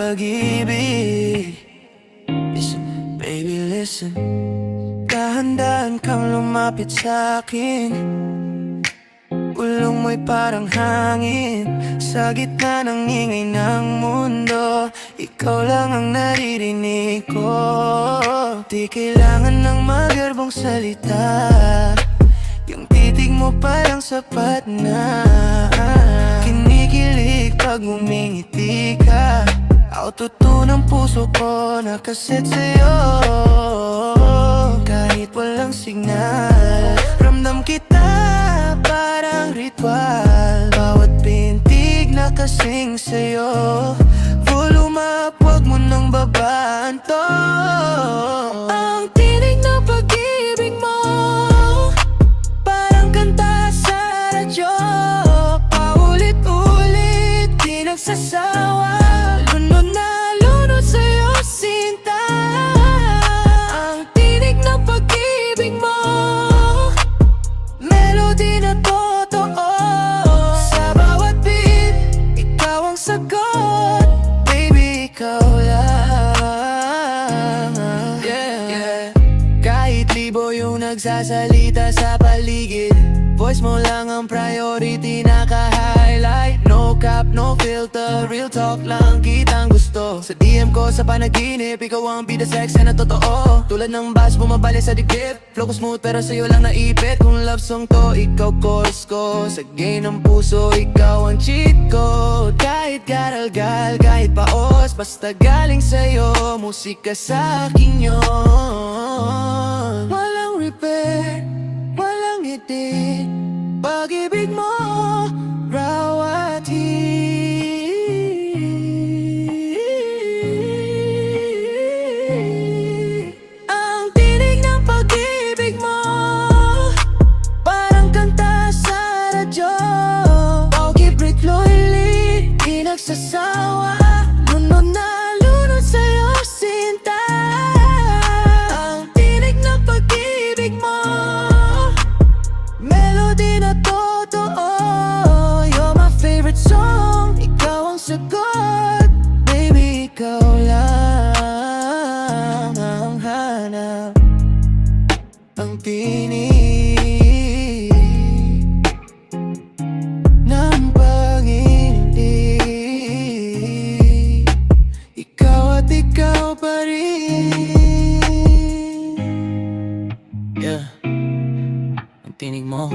pag-ibig. Listen, baby, listen. Dahan-dahan kang lumapit sa'kin. Bulong mo'y parang hangin sa gitna ng ingay ng mundo. Ikaw lang ang naririnig ko. Di kailangan ng magarbong salita. Yung titig mo parang sapat na. Kinikilig pag ngumingiti ka. Autotune ang puso ko nakaset sa'yo. Kahit walang signal, ramdam kita parang ritual. Bawat pintig na kasing sa'yo. Volume up, wag mo nang babaan to. Ang tinig ng pag-ibig mo parang kanta sa radyo. Paulit-ulit, di nagsasawa. Lunod na lunod sa'yo, sinta. Ang tinig ng pag-ibig mo, melody na totoo. Sa bawat beat, ikaw ang sagot. Baby, ikaw lang. Yeah. Kahit libo yung nagsasalita sa paligid, voice mo lang ang priority, naka-highlight. No cap, no filter, real talk lang kitang gusto. Sa DM ko, sa panaginip, ikaw ang bida sexy na totoo. Tulad ng bass, bumabali sa dikit. Flow ko smooth pero sa'yo lang naipit. Kung love song to, ikaw chorus ko. Sa gay ng puso, ikaw ang cheat code. Kahit garalgal, kahit paos, basta galing sa'yo, musika sa akin yun. Walang repair, walang edit. Pag-ibig mo, rawati. Ang tinig ng pag-ibig mo parang kanta sa radyo. Pag-ibig loyally, di nagsasawa. Lunod na lunod sa'yo, sinta. Ang tinig ng pag-ibig mo, melody na totoo. You're my favorite song, ikaw ang sagot. Baby, ikaw lang ang hanap. Ang tinig ng pag-ibig. Ikaw at ikaw pa rin. Yeah, ang tinig mo.